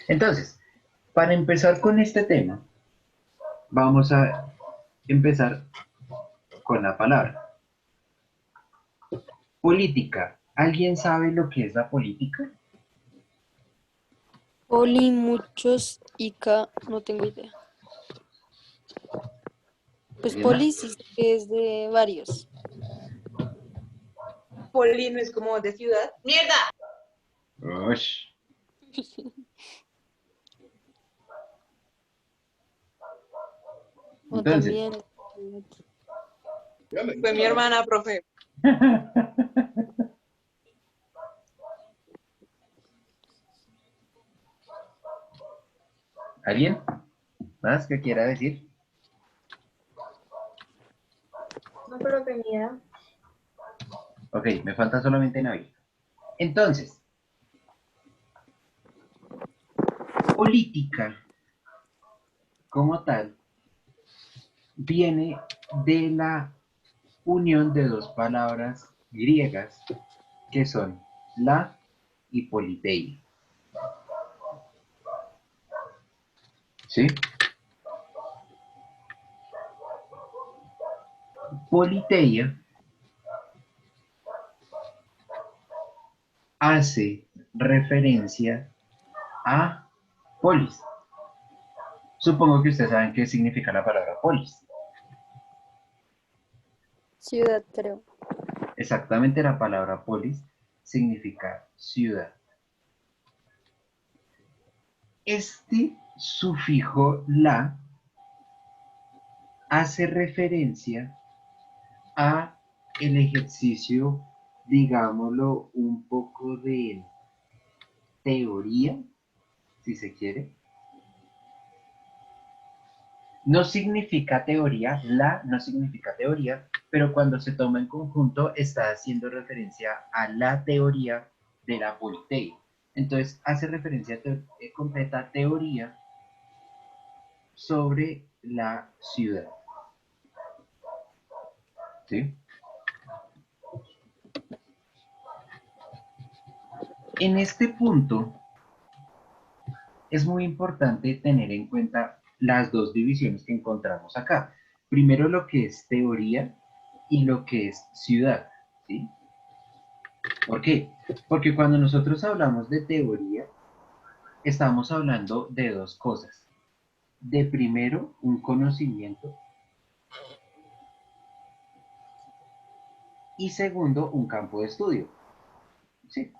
Entonces, para empezar con este tema, vamos a empezar con la palabra. Política. ¿Alguien sabe lo que es la política? Poli, muchos, Ica, no tengo idea. Pues ¿Alguien más? poli sí sé que es de varios. Poli no es como de ciudad. ¡Mierda! Ush. O Entonces, también. Fue mi hermana, profe. ¿alguien más que quiera decir? No creo que ni idea. Ok, me falta solamente Navi. Entonces, política como tal viene de la unión de dos palabras griegas que son la y politeia. ¿Sí? Politeia hace referencia a polis. Supongo que ustedes saben qué significa la palabra polis. Ciudad, creo. Exactamente, la palabra polis significa ciudad. Este sufijo la hace referencia a el ejercicio, digámoslo, un poco de teoría, si se quiere. No significa teoría, la no significa teoría, pero cuando se toma en conjunto está haciendo referencia a la teoría de la politeia. Entonces hace referencia a completa teoría sobre la ciudad. ¿Sí? En este punto es muy importante tener en cuenta las dos divisiones que encontramos acá. Primero lo que es teoría y lo que es ciudad. ¿Sí? ¿Por qué? Porque cuando nosotros hablamos de teoría, estamos hablando de dos cosas. De primero, un conocimiento y segundo, un campo de estudio. ¿Sí?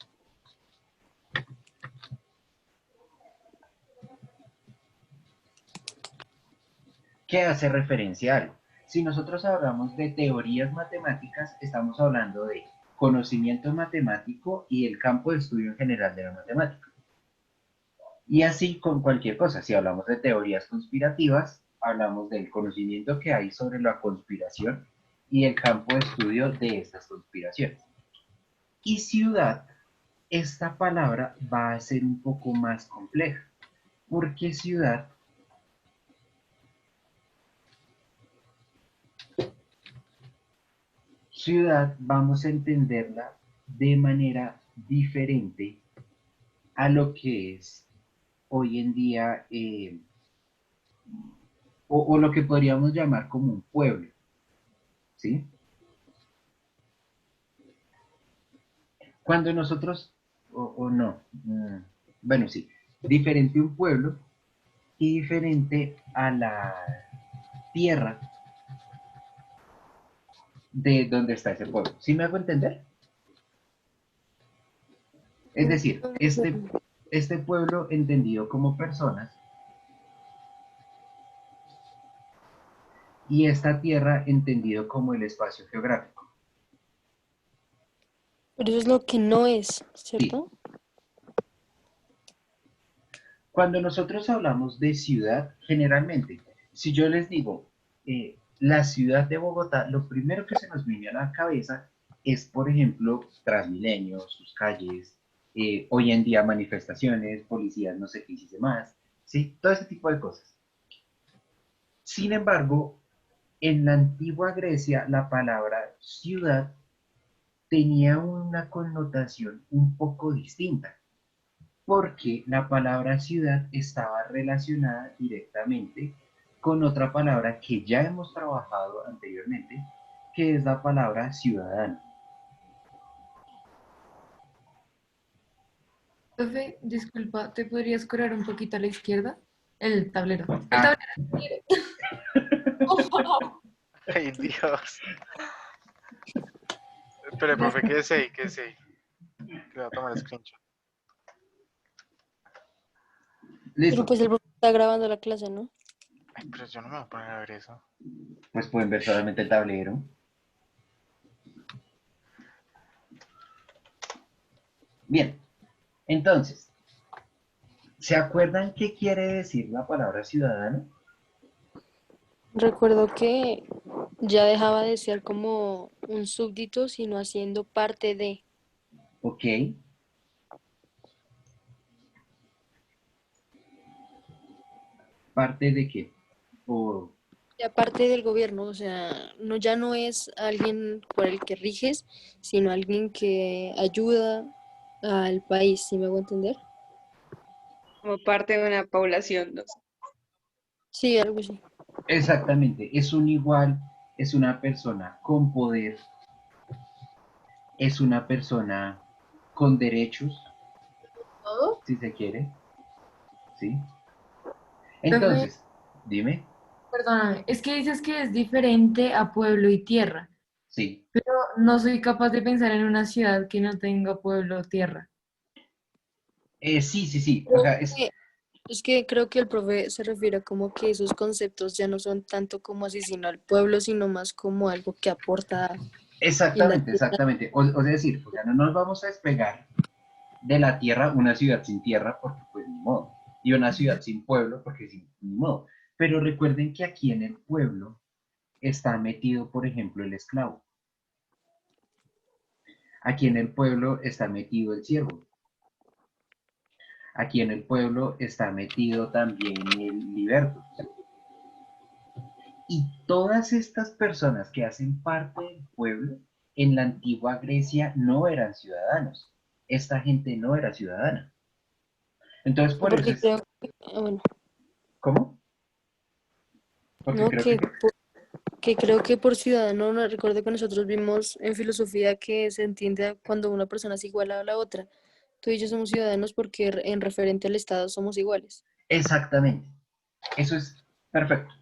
¿Qué hace referencia a algo? Si nosotros hablamos de teorías matemáticas, estamos hablando de conocimiento matemático y el campo de estudio en general de la matemática. Y así con cualquier cosa, si hablamos de teorías conspirativas, hablamos del conocimiento que hay sobre la conspiración y el campo de estudio de estas conspiraciones. Y ciudad, esta palabra va a ser un poco más compleja, porque ciudad vamos a entenderla de manera diferente a lo que es hoy en día o lo que podríamos llamar como un pueblo, ¿sí? Cuando nosotros, o no, bueno, sí, diferente un pueblo y diferente a la tierra de donde está ese pueblo. ¿Sí me hago entender? Es decir, este pueblo entendido como personas y esta tierra entendido como el espacio geográfico. Pero eso es lo que no es, Sí. ¿cierto? Cuando nosotros hablamos de ciudad, generalmente, si yo les digo la ciudad de Bogotá, lo primero que se nos viene a la cabeza es, por ejemplo, Transmilenio, sus calles, hoy en día manifestaciones, policías, no sé qué hiciste más, ¿sí? Todo ese tipo de cosas. Sin embargo, en la antigua Grecia, la palabra ciudad tenía una connotación un poco distinta. porque la palabra ciudad estaba relacionada directamente con otra palabra que ya hemos trabajado anteriormente, que es la palabra ciudadano. Profe, disculpa, ¿te podrías correr un poquito a la izquierda? El tablero. El Ah, tablero. Ay, Dios. Espere, profe, quédese ahí, quédese ahí. Que voy a tomar screenshot. Pero listo, pues el profe está grabando la clase, ¿no? Ay, pero yo no me voy a poner a ver eso. pues pueden ver solamente el tablero. Bien, entonces, ¿se acuerdan qué quiere decir la palabra ciudadano? Recuerdo que ya dejaba de ser como un súbdito, sino haciendo parte de, Ok. ¿Parte de qué? O, ya parte del gobierno, o sea, no ya no es alguien por el que riges, sino alguien que ayuda al país, ¿sí me hago entender? Como parte de una población, no sé. Sí, algo así. exactamente, es un igual, es una persona con poder, es una persona con derechos, ¿Todo? si se quiere, ¿sí? Profe, Entonces, dime, perdóname, es que dices que es diferente a pueblo y tierra, sí. pero no soy capaz de pensar en una ciudad que no tenga pueblo o tierra. Sí, sí, sí, o Creo sea, que- Es que creo que el profe se refiere como que esos conceptos ya no son tanto como así, sino al pueblo, sino más como algo que aporta y la exactamente, tierra. exactamente. O sea, decir, o sea, no nos vamos a despegar de la tierra una ciudad sin tierra, porque pues ni modo. Y una ciudad sin pueblo, porque ni modo. Pero recuerden que aquí en el pueblo está metido, por ejemplo, el esclavo. Aquí en el pueblo está metido el siervo. Aquí en el pueblo está metido también el liberto. Y todas estas personas que hacen parte del pueblo en la antigua Grecia no eran ciudadanos. Esta gente no era ciudadana. Entonces, por eso Porque es, creo que, bueno, ¿cómo? Porque no, creo que, que creo que por ciudadano, no recuerdo que nosotros vimos en filosofía que se entiende cuando una persona es igual a la otra. Tú y yo somos ciudadanos porque en referente al Estado somos iguales. exactamente, eso es perfecto.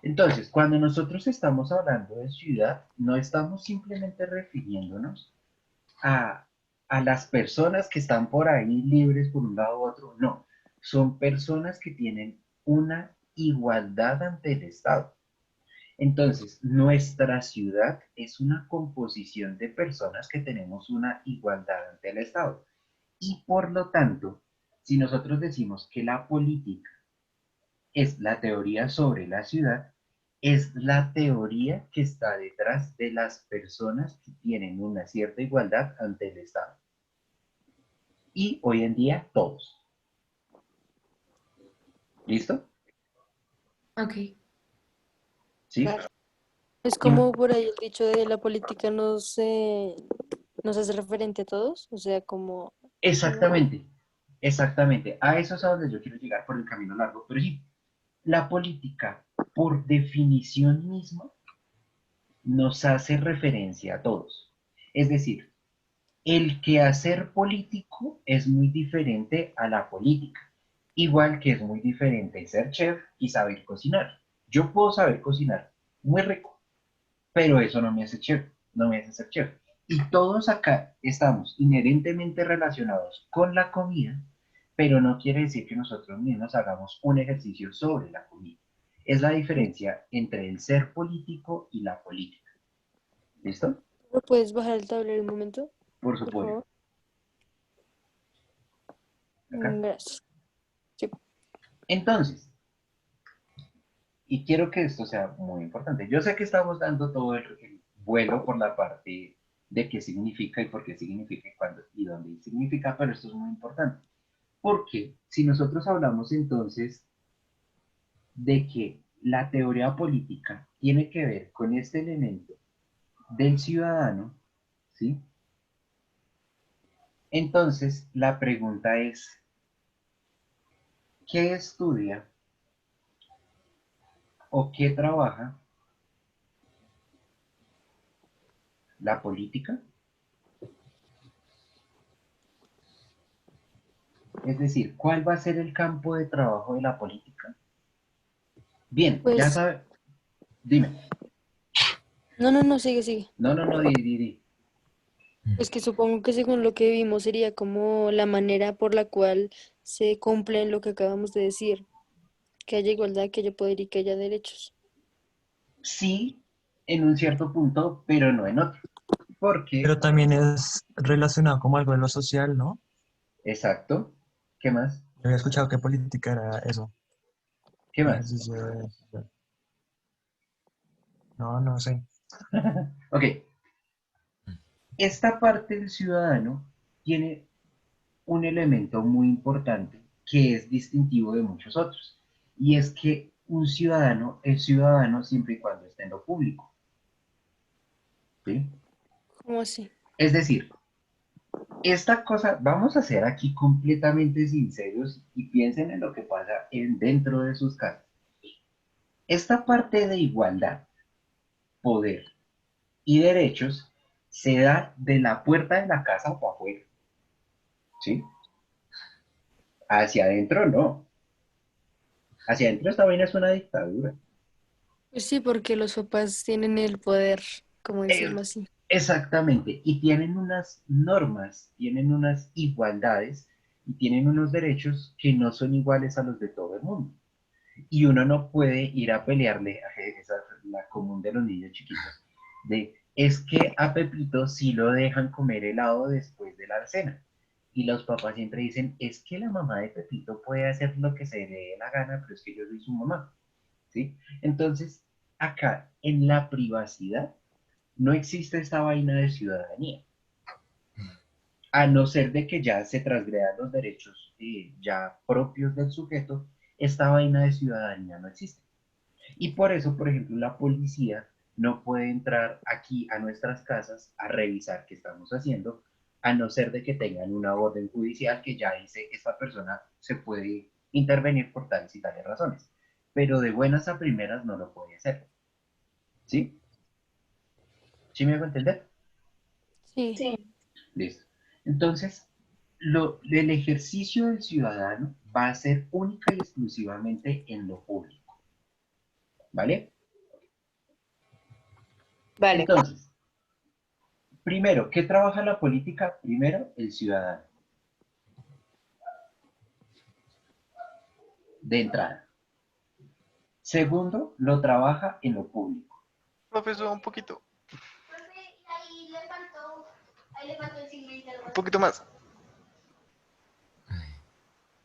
Entonces, cuando nosotros estamos hablando de ciudad, no estamos simplemente refiriéndonos a, a las personas que están por ahí libres por un lado u otro, no, son personas que tienen una igualdad ante el Estado. Entonces, nuestra ciudad es una composición de personas que tenemos una igualdad ante el Estado. Y por lo tanto, si nosotros decimos que la política es la teoría sobre la ciudad, es la teoría que está detrás de las personas que tienen una cierta igualdad ante el Estado. Y hoy en día todos. ¿Listo? Ok. ¿Sí? Es Y como por ahí el dicho de la política nos hace referente a todos, o sea, como, ¿no? exactamente, exactamente. A eso es a donde yo quiero llegar por el camino largo. Pero sí, la política, por definición misma, nos hace referencia a todos. Es decir, el quehacer político es muy diferente a la política, igual que es muy diferente ser chef y saber cocinar. Yo puedo saber cocinar muy rico, pero eso no me hace chef, no me hace ser chef. Y todos acá estamos inherentemente relacionados con la comida, pero no quiere decir que nosotros mismos hagamos un ejercicio sobre la comida. Es la diferencia entre el ser político y la política. ¿Listo? ¿Me puedes bajar el tablero un momento, Por por supuesto. favor? Acá. Gracias. Sí. Entonces, y quiero que esto sea muy importante. Yo sé que estamos dando todo el vuelo por la parte de qué significa y por qué significa y cuándo y dónde significa, pero esto es muy importante. Porque si nosotros hablamos entonces de que la teoría política tiene que ver con este elemento del ciudadano, ¿sí? Entonces, la pregunta es, ¿qué estudia o qué trabaja la política? Es decir, ¿cuál va a ser el campo de trabajo de la política? Bien, ya Pues, sabe, dime. no, sigue. No, no, no, di. Pues que supongo que según lo que vimos sería como la manera por la cual se cumple lo que acabamos de decir, que haya igualdad, que haya poder y que haya derechos. Sí, en un cierto punto, pero no en otro. Porque, Pero también es relacionado como algo de lo social, ¿no? exacto, ¿qué más? Yo había escuchado que política era eso, ¿Qué más? ejercicio social. No, no sé. Ok, esta parte del ciudadano tiene un elemento muy importante que es distintivo de muchos otros, y es que un ciudadano es ciudadano siempre y cuando esté en lo público, ¿sí? ¿Cómo así? Es decir, esta cosa, vamos a ser aquí completamente sinceros y piensen en lo que pasa dentro de sus casas. Esta parte de igualdad, poder y derechos se da de la puerta de la casa para afuera, ¿sí? Hacia adentro no. Hacia adentro esta vaina es una dictadura. Pues sí, porque los papás tienen el poder, como Eh, decirlo así. Exactamente, y tienen unas normas, tienen unas igualdades y tienen unos derechos que no son iguales a los de todo el mundo. Y uno no puede ir a pelearle, esa es la común de los niños chiquitos, de es que a Pepito sí lo dejan comer helado después de la cena. Y los papás siempre dicen, es que la mamá de Pepito puede hacer lo que se le dé la gana, pero es que yo soy su mamá, ¿sí? Entonces, acá, en la privacidad, no existe esta vaina de ciudadanía, a no ser de que ya se transgredan los derechos ya propios del sujeto, esta vaina de ciudadanía no existe. Y por eso, por ejemplo, la policía no puede entrar aquí a nuestras casas a revisar qué estamos haciendo, a no ser de que tengan una orden judicial que ya dice esta persona se puede intervenir por tales y tales razones. Pero de buenas a primeras no lo puede hacer. ¿Sí? ¿Sí me hago entender? Sí, Sí, Listo. Entonces, el ejercicio del ciudadano va a ser única y exclusivamente en lo público. ¿Vale? Vale. Entonces, primero, ¿qué trabaja la política? Primero, el ciudadano, de entrada. Segundo, lo trabaja en lo público. Profe, suba un poquito. Un poquito más.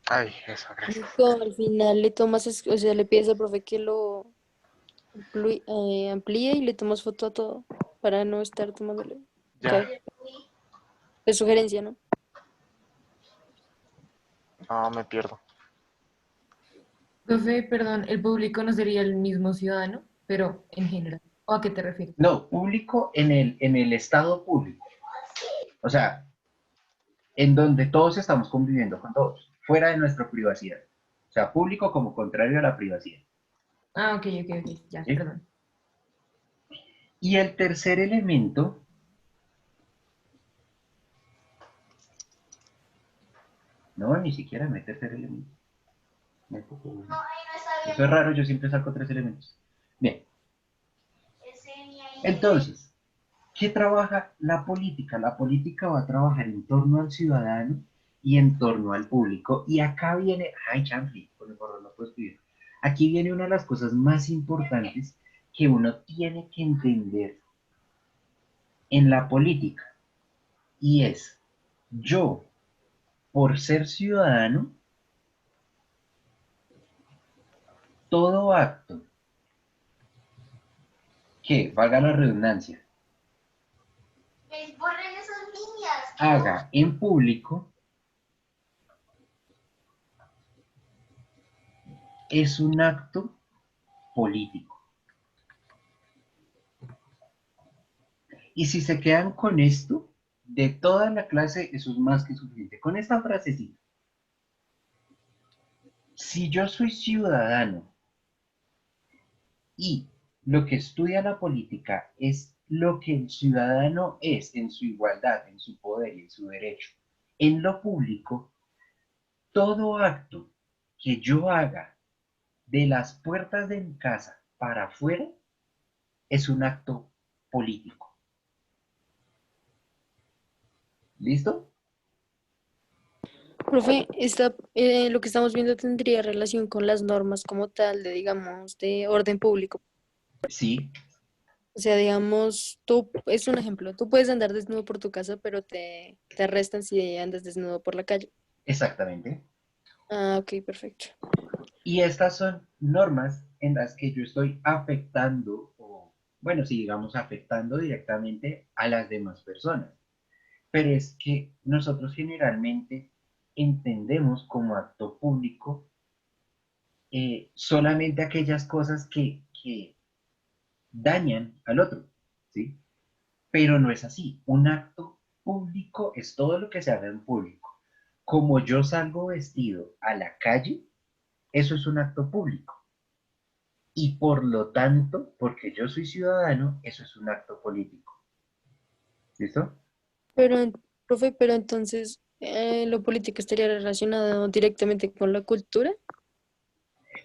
Ay, eso, gracias. Nico, al final le tomas, o sea, le pides al profe que lo amplíe y le tomas foto a todo para no estar tomándole. Ya. Ok, es sugerencia, ¿no? No, me pierdo. Profe, perdón, el público no sería el mismo ciudadano, pero en general. ¿O a qué te refieres? No, público en el estado público. O sea, en donde todos estamos conviviendo con todos, fuera de nuestra privacidad. O sea, público como contrario a la privacidad. Ah, ok, ya, ¿Sí? perdón. Y el tercer elemento, no, ni siquiera no hay tercer elemento. Eso es raro, yo siempre saco tres elementos. Bien, entonces, ¿qué trabaja la política? La política va a trabajar en torno al ciudadano y en torno al público. Y acá viene, ay, Chanfli, por favor, no puedo escribir. Aquí viene una de las cosas más importantes que uno tiene que entender en la política. Y es, yo, por ser ciudadano, todo acto que, valga la redundancia, haga en público, es un acto político. Y si se quedan con esto, de toda la clase, eso es más que suficiente. Con esta frasecita, si yo soy ciudadano y lo que estudia la política es lo que el ciudadano es en su igualdad, en su poder y en su derecho, en lo público, todo acto que yo haga de las puertas de mi casa para afuera es un acto político. ¿Listo? Profe, lo que estamos viendo tendría relación con las normas como tal de, digamos, de orden público. Sí, O sea, digamos, es un ejemplo, tú puedes andar desnudo por tu casa, pero te arrestan si andas desnudo por la calle. exactamente. Ah, ok, perfecto. Y estas son normas en las que yo estoy afectando, o bueno, si digamos afectando directamente a las demás personas. Pero es que nosotros generalmente entendemos como acto público solamente aquellas cosas que dañan al otro, ¿sí? Pero no es así. Un acto público es todo lo que se haga en público. Como yo salgo vestido a la calle, eso es un acto público. Y por lo tanto, porque yo soy ciudadano, eso es un acto político. ¿Listo? Pero, profe, pero entonces, ¿lo político estaría relacionado directamente con la cultura?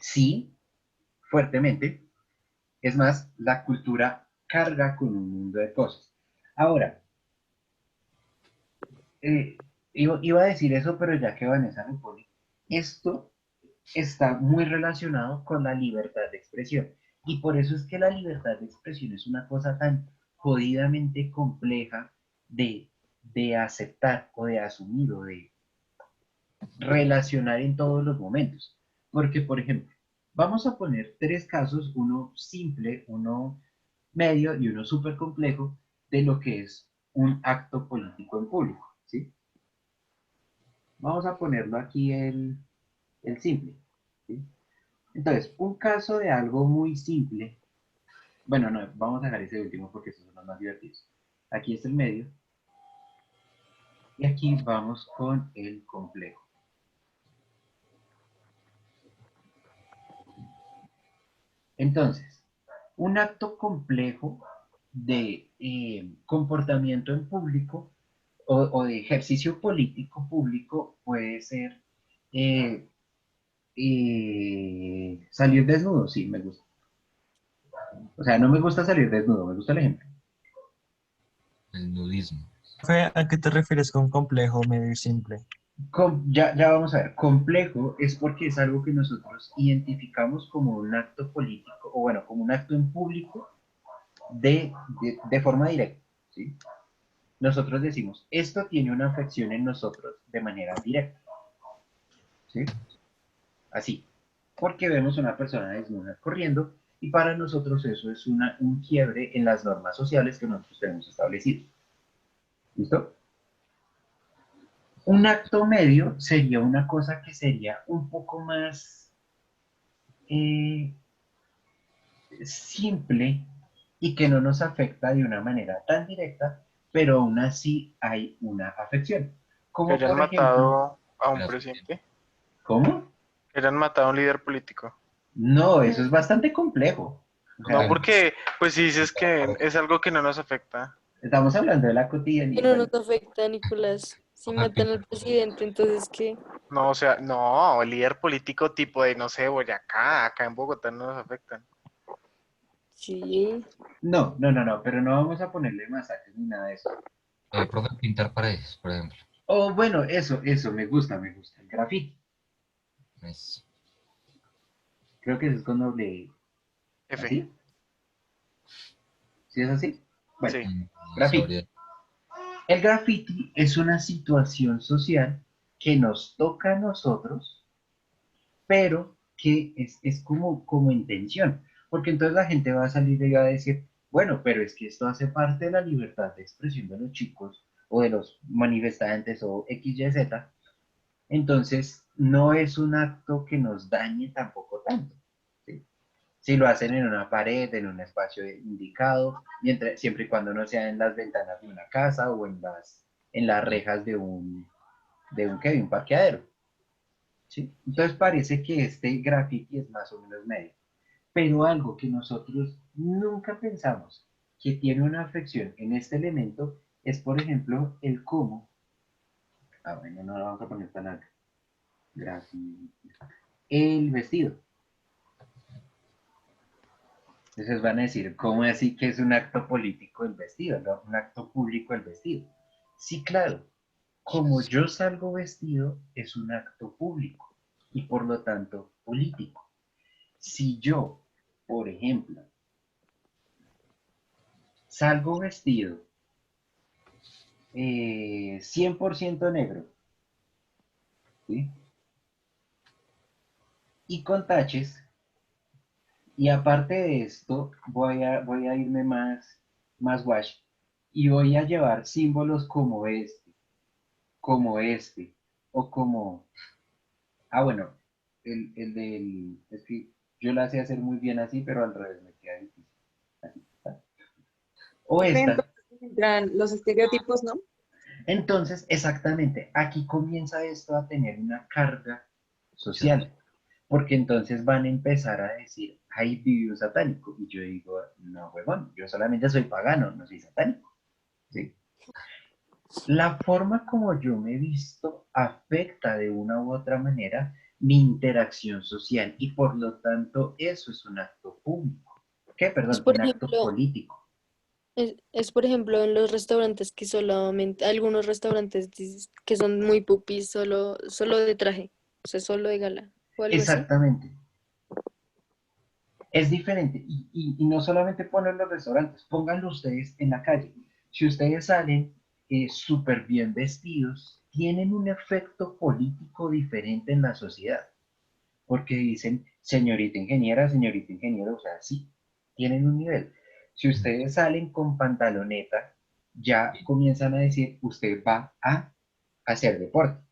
Sí, fuertemente. Es más, la cultura carga con un mundo de cosas. Ahora, iba a decir eso, pero ya que Vanessa me pone, esto está muy relacionado con la libertad de expresión. Y por eso es que la libertad de expresión es una cosa tan jodidamente compleja de aceptar o de asumir o de relacionar en todos los momentos. Porque, por ejemplo, vamos a poner tres casos, uno simple, uno medio y uno súper complejo de lo que es un acto político en público, ¿sí? Vamos a ponerlo aquí el simple, ¿sí? Entonces, un caso de algo muy simple, bueno, no, vamos a dejar ese último porque esos son los más divertidos. Aquí es el medio y aquí vamos con el complejo. Entonces, un acto complejo de comportamiento en público o de ejercicio político público puede ser eh, salir desnudo, sí, me gusta. O sea, no me gusta salir desnudo, me gusta el ejemplo. El nudismo. Profe, ¿a qué te refieres con complejo, medio y simple? Ya vamos a ver, complejo es porque es algo que nosotros identificamos como un acto político, o bueno, como un acto en público de forma directa, ¿sí? Nosotros decimos, esto tiene una afección en nosotros de manera directa, ¿sí? Así, porque vemos una persona desnuda corriendo y para nosotros eso es un quiebre en las normas sociales que nosotros tenemos establecidas. ¿Listo? Un acto medio sería una cosa que sería un poco más eh, simple y que no nos afecta de una manera tan directa, pero aún así hay una afección. Que Como hayan por ejemplo, matado a un Gracias. presidente. ¿cómo? Que hayan matado a un líder político. No, eso es bastante complejo. O No, sea, porque, pues si dices que es algo que no nos afecta. estamos hablando de la Que cotidianidad. no Bueno, nos afecta, Nicolás. Si matan al presidente, entonces, ¿qué? No, o sea, no, el líder político tipo de, no sé, Boyacá, acá en Bogotá no nos afectan. Sí. no, pero no vamos a ponerle masacres ni nada de eso. Profe, pintar paredes, por ejemplo. O bueno, eso, me gusta, el graffiti. Es, Creo que eso es con doble, F, ¿así? ¿Sí es así? Bueno, sí. no graffiti. sabría. El graffiti es una situación social que nos toca a nosotros, pero que es como intención, porque entonces la gente va a salir y va a decir, bueno, pero es que esto hace parte de la libertad de expresión de los chicos o de los manifestantes o X, Y, Z, entonces no es un acto que nos dañe tampoco tanto, ¿sí? Si lo hacen en una pared, en un espacio indicado, siempre y cuando no sea en las ventanas de una casa o en las en las rejas ¿qué? De un parqueadero. ¿Sí? Entonces parece que este graffiti es más o menos medio. Pero algo que nosotros nunca pensamos que tiene una afección en este elemento es, por ejemplo, el cómo. Bueno, no lo vamos a poner tan alto. Graffiti. El vestido. Entonces van a decir, ¿cómo así que es un acto político el vestido? ¿No? Un acto público el vestido. Sí, claro. Como yo salgo vestido, es un acto público y por lo tanto político. Si yo, por ejemplo, salgo vestido 100% negro, ¿sí? Y con taches, y aparte de esto, voy a irme más wash, y voy a llevar símbolos como este, o como, bueno, es que yo la sé hacer muy bien así, pero al revés me queda difícil. Así, ¿tá? O Profe, esta. entonces entran los estereotipos, ¿no? Entonces, exactamente, aquí comienza esto a tener una carga Social. social, porque entonces van a empezar a decir, hay vivió satánico, y yo digo, no, huevón, yo solamente soy pagano, no soy satánico, ¿sí? La forma como yo me he visto afecta de una u otra manera mi interacción social, y por lo tanto eso es un acto público, ¿qué? Es Perdón, por un acto ejemplo, político. por ejemplo en los restaurantes que solamente, algunos restaurantes que son muy pupis, solo de traje, o sea, solo de gala, o algo así. Exactamente. Es diferente. Y no solamente ponen los restaurantes, pónganlo ustedes en la calle. Si ustedes salen súper bien vestidos, tienen un efecto político diferente en la sociedad. Porque dicen, señorita ingeniera, señorita ingeniero, o sea, sí, tienen un nivel. Si ustedes salen con pantaloneta, ya comienzan a decir, usted va a hacer deporte.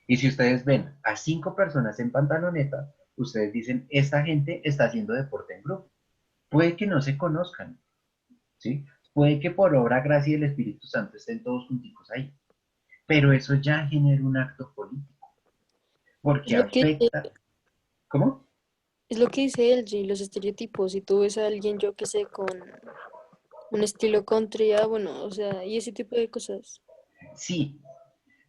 Y si ustedes ven a 5 personas en pantaloneta, ustedes dicen, esta gente está haciendo deporte en grupo. Puede que no se conozcan, ¿sí? Puede que por obra, gracia del Espíritu Santo estén todos junticos ahí. Pero eso ya genera un acto político, Es porque lo que, afecta. ¿Cómo? es lo que dice LG, los estereotipos. Si tú ves a alguien, yo que sé, con un estilo country, bueno, o sea, y ese tipo de cosas. Sí,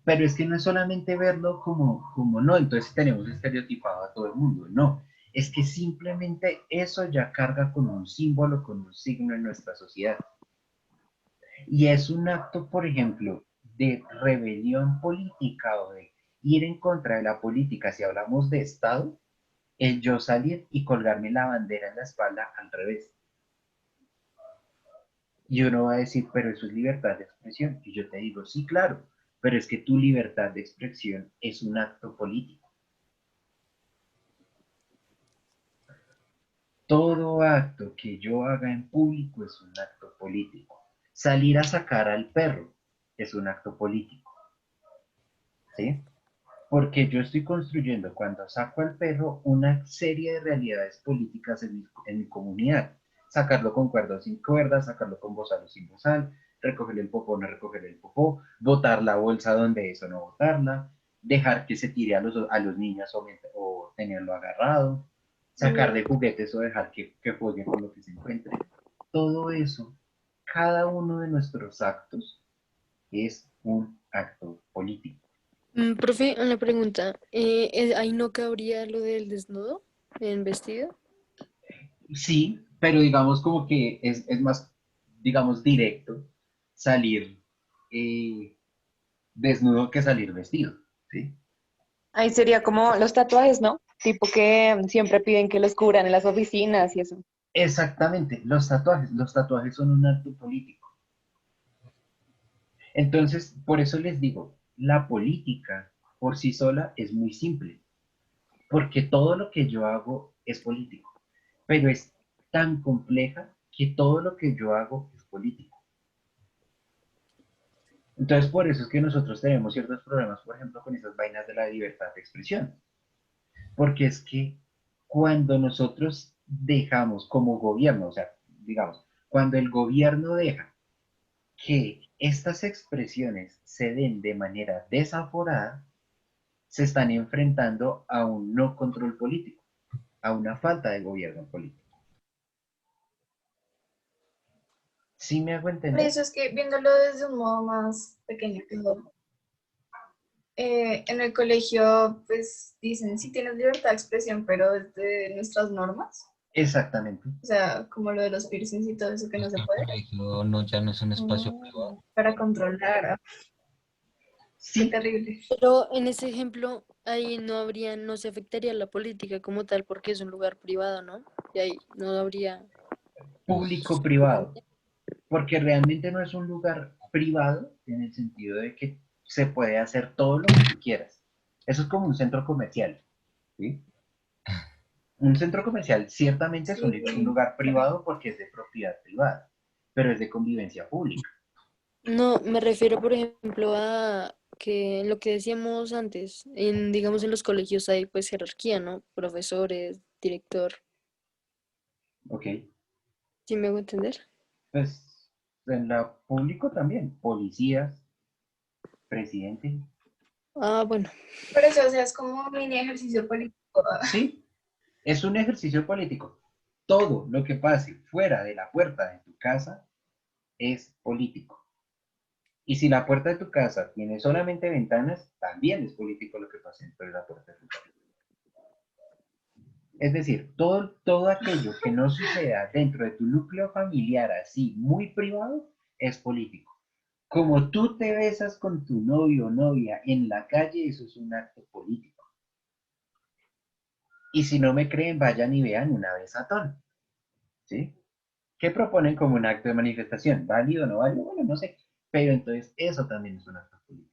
pero es que no es solamente verlo como no, entonces tenemos estereotipado a todo el mundo, no. Es que simplemente eso ya carga con un símbolo, con un signo en nuestra sociedad. Y es un acto, por ejemplo, de rebelión política o de ir en contra de la política, si hablamos de Estado, el yo salir y colgarme la bandera en la espalda al revés. Y uno va a decir, pero eso es libertad de expresión. Y yo te digo, sí, claro, pero es que tu libertad de expresión es un acto político. Todo acto que yo haga en público es un acto político. Salir a sacar al perro es un acto político, ¿sí? Porque yo estoy construyendo, cuando saco al perro, una serie de realidades políticas en mi comunidad. Sacarlo con cuerda o sin cuerda, sacarlo con bozal o sin bozal, recogerle el popó o no recogerle el popó, botar la bolsa donde eso no botarla, dejar que se tire a los niños o tenerlo agarrado, sacar de Mm, juguetes o dejar que juegue con lo que se encuentre. Todo eso, cada uno de nuestros actos es un acto político. Profe, una pregunta. ¿Ahí no cabría lo del desnudo en vestido? Sí, pero digamos como que es más, digamos, directo salir eh, desnudo que salir vestido, ¿sí? Ahí sería como los tatuajes, ¿no? Tipo que siempre piden que los cubran en las oficinas y eso. Exactamente, los tatuajes son un acto político. Entonces, por eso les digo, la política por sí sola es muy simple, porque todo lo que yo hago es político, pero es tan compleja que todo lo que yo hago es político. Entonces, por eso es que nosotros tenemos ciertos problemas, por ejemplo, con esas vainas de la libertad de expresión. Porque es que cuando nosotros dejamos como gobierno, o sea, digamos, cuando el gobierno deja que estas expresiones se den de manera desaforada, se están enfrentando a un no control político, a una falta de gobierno político. ¿Sí me hago Por entender? eso es que viéndolo desde un modo más pequeño, en el colegio pues dicen, sí tienes libertad de expresión, pero desde nuestras normas, Exactamente. o sea, como lo de los piercings y todo eso que no Es se que el puede, colegio no, ya no es un espacio privado. para controlar, qué Sí, terrible. Pero en ese ejemplo, ahí no se afectaría la política como tal, porque es un lugar privado, ¿no? Y ahí no habría. público-privado, porque realmente no es un lugar privado en el sentido de que se puede hacer todo lo que tú quieras. Eso es como un centro comercial, ¿sí? Un centro comercial ciertamente es un Sí, lugar privado porque es de propiedad privada, pero es de convivencia pública. No, me refiero, por ejemplo, a que lo que decíamos antes, digamos, en los colegios hay pues jerarquía, ¿no? Profesores, director, ¿Ok? ¿sí me hago entender? Pues en la público también, policías, presidente, Ah, bueno, por eso, o sea, es como un mini ejercicio político. sí, es un ejercicio político. Todo lo que pase fuera de la puerta de tu casa es político. Y si la puerta de tu casa tiene solamente ventanas, también es político lo que pasa dentro de la puerta de tu casa. Es decir, todo aquello que no suceda dentro de tu núcleo familiar así, muy privado, es político. Como tú te besas con tu novio o novia en la calle, eso es un acto político. Y si no me creen, vayan y vean una besatón, ¿sí? ¿Qué proponen como un acto de manifestación? ¿Válido o no válido? Bueno, no sé. Pero entonces eso también es un acto político.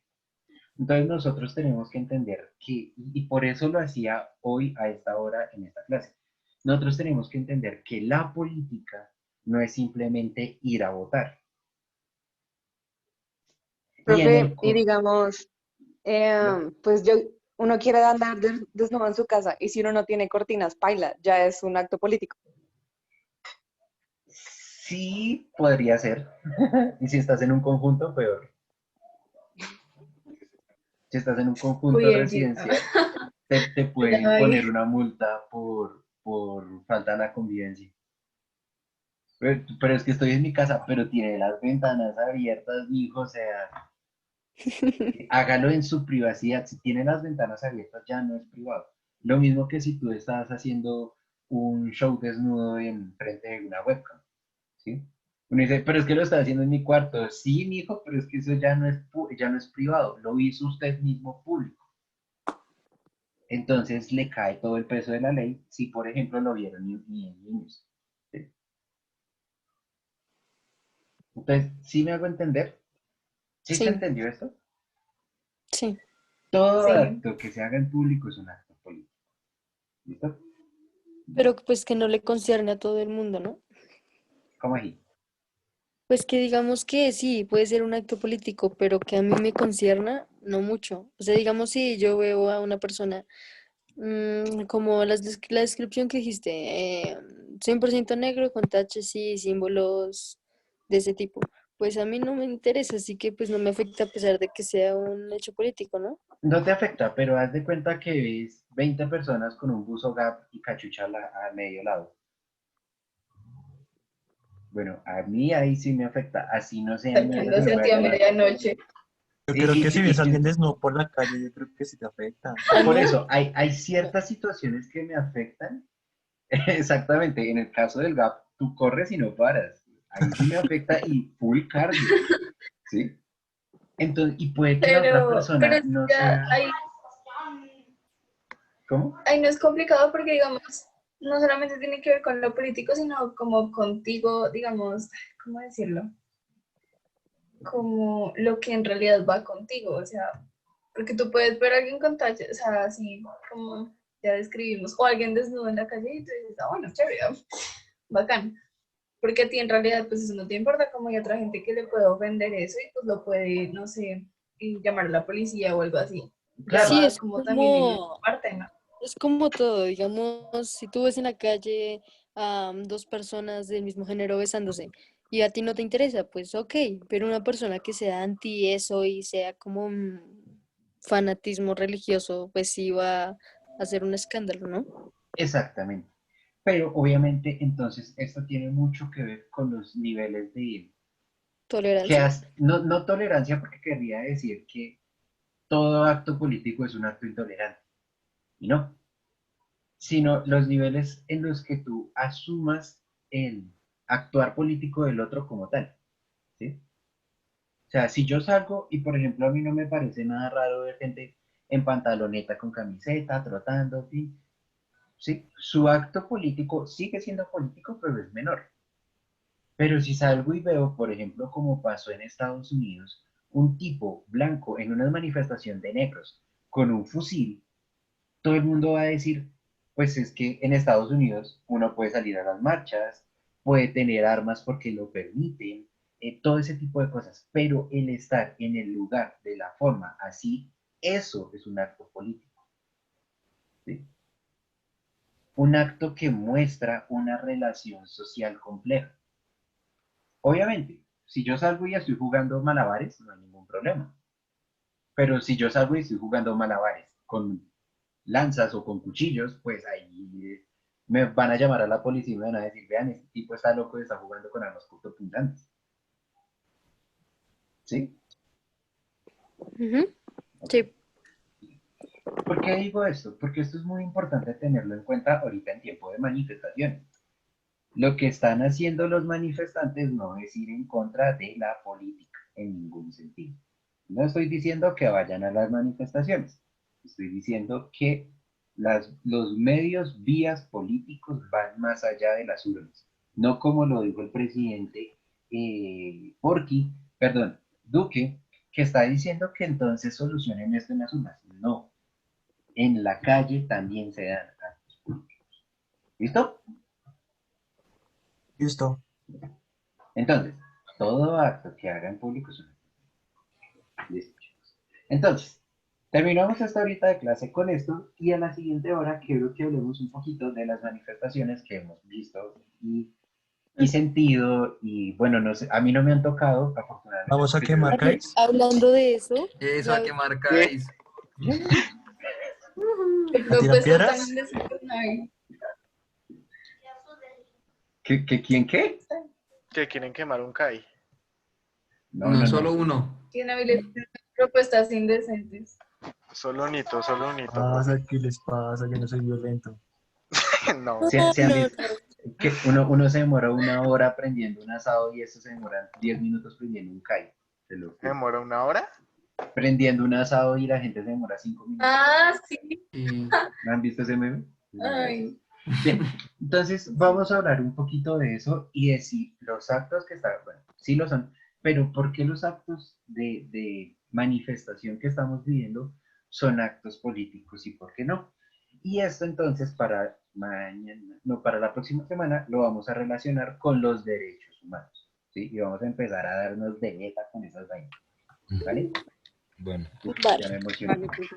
Entonces nosotros tenemos que entender que, y por eso lo hacía hoy a esta hora en esta clase, nosotros tenemos que entender que la política no es simplemente ir a votar. Y en Profe, el... y digamos, pues uno quiere andar desnudo en su casa y si uno no tiene cortinas, paila, ya es un acto político. Sí, podría ser. Y si estás en un conjunto, peor. Si estás en un conjunto Uy, el Gil. residencial, te pueden Ay, poner una multa por falta a la convivencia. Pero es que estoy en mi casa, pero tiene las ventanas abiertas, mi hijo, o sea, hágalo en su privacidad. Si tiene las ventanas abiertas, ya no es privado. Lo mismo que si tú estás haciendo un show desnudo en frente de una webcam, ¿sí? Uno dice, pero es que lo está haciendo en mi cuarto. Sí, mi hijo, pero es que eso ya no es privado. Lo hizo usted mismo público. Entonces le cae todo el peso de la ley si, por ejemplo, lo vieron en niños. ¿Sí? Entonces, ¿sí me hago entender? ¿Sí se sí, entendió esto? sí. Todo sí. acto que se haga en público es un acto político. ¿Listo? Pero pues que no le concierne a todo el mundo, ¿no? ¿Cómo ahí? Pues que digamos que sí, puede ser un acto político, pero que a mí me concierna, no mucho. O sea, digamos, si yo veo a una persona como la descripción que dijiste, 100% negro con taches y símbolos de ese tipo, pues a mí no me interesa, así que pues no me afecta a pesar de que sea un hecho político, ¿no? No te afecta, pero haz de cuenta que ves 20 personas con un buzo Gap y cachucha a medio lado. Bueno, a mí ahí sí me afecta, así no sean negros Acercándose y a ti a vayan a... medianoche. Yo Sí, creo que si ves a alguien desnudo por la calle, yo creo que sí te afecta. Ah, por no, eso, hay ciertas situaciones que me afectan. Exactamente, en el caso del Gap, tú corres y no paras. Ahí sí me afecta y full cardio, ¿sí? Entonces, y puede que la otra Pero persona es que no ya sea... ¿Cómo? ahí no es complicado porque, digamos, no solamente tiene que ver con lo político, sino como contigo, digamos, ¿cómo decirlo? Como lo que en realidad va contigo, o sea, porque tú puedes ver a alguien con talle, o sea, así como ya describimos, o alguien desnudo en la calle y tú dices, ah, bueno, chévere, bacán. Porque a ti en realidad, pues eso no te importa, como hay otra gente que le puede ofender eso y pues lo puede, no sé, y llamar a la policía o algo así. Ya Claro, sí, va como también en esa parte, ¿no? es como todo, digamos, si tú ves en la calle a dos personas del mismo género besándose y a ti no te interesa, pues ok, pero una persona que sea anti eso y sea como fanatismo religioso, pues sí va a hacer un escándalo, ¿no? Exactamente. Pero obviamente entonces esto tiene mucho que ver con los niveles de, Tolerancia. no, no tolerancia, porque querría decir que todo acto político es un acto intolerante, y no, sino los niveles en los que tú asumas el actuar político del otro como tal, ¿sí? O sea, si yo salgo y, por ejemplo, a mí no me parece nada raro ver gente en pantaloneta con camiseta, trotando, ¿sí? ¿Sí? Su acto político sigue siendo político, pero es menor. Pero si salgo y veo, por ejemplo, como pasó en Estados Unidos, un tipo blanco en una manifestación de negros con un fusil, todo el mundo va a decir, pues es que en Estados Unidos uno puede salir a las marchas, puede tener armas porque lo permiten, todo ese tipo de cosas, pero el estar en el lugar de la forma así, eso es un acto político, ¿sí? Un acto que muestra una relación social compleja. Obviamente, si yo salgo y estoy jugando malabares, no hay ningún problema. Pero si yo salgo y estoy jugando malabares con lanzas o con cuchillos, pues ahí me van a llamar a la policía y me van a decir, vean, este tipo está loco y está jugando con armas cortopunzantes. ¿Sí? Ujú, Ok. sí. ¿Por qué digo esto? Porque esto es muy importante tenerlo en cuenta ahorita en tiempo de manifestaciones. Lo que están haciendo los manifestantes no es ir en contra de la política en ningún sentido. No estoy diciendo que vayan a las manifestaciones. Estoy diciendo que los medios, vías políticos van más allá de las urnas. No como lo dijo el presidente Duque, que está diciendo que entonces solucionen esto en las urnas. No, en la calle también se dan actos políticos. ¿Listo? Listo. Entonces, todo acto que haga en público es un acto. Listo, chicos. Entonces, terminamos esta horita de clase con esto y a la siguiente hora quiero que hablemos un poquito de las manifestaciones que hemos visto y sentido y bueno, no sé, a mí no me han tocado, afortunadamente, Vamos a porque yo quemar CAIS. Hablando de eso, Eso, ¿a ya qué ¿Qué? marcáis? ¿Qué ¿A tirar propuesta tan piedras? indecente, Navi? ¿Quién qué? Que quieren quemar un CAI. No, No, no, solo no. uno. ¿Quién Navi le tiene propuestas indecentes? Solo un hito, solo un hito, Pasa, ¿qué les pasa? Yo no soy violento. profe. No, Se han no, visto que uno se demora una hora prendiendo un asado y esto se demora 10 minutos prendiendo un kai. Te lo ¿me juro. demora una hora? Prendiendo un asado y la gente se demora 5 minutos. Ah, sí. Y ¿No han visto ese meme? Ay, Bien, entonces vamos a hablar un poquito de eso y de si los actos que están, bueno, sí lo son, pero ¿por qué los actos de manifestación que estamos viviendo son actos políticos y por qué no? Y esto entonces para mañana, no, para la próxima semana lo vamos a relacionar con los derechos humanos, ¿sí? Y vamos a empezar a darnos de beta con esas vainas, ¿vale? Bueno, Uf, vale. ya me emocioné. Vale, profe.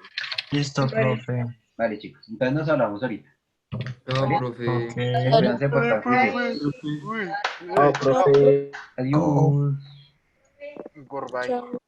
Listo, me parece. profe. Vale, chicos, entonces nos hablamos ahorita, chao, ¿vale? profe. Ok. Vale. Cuídense por tanto. Uy, Chao, chao. profe. Adiós. Goodbye. Chao.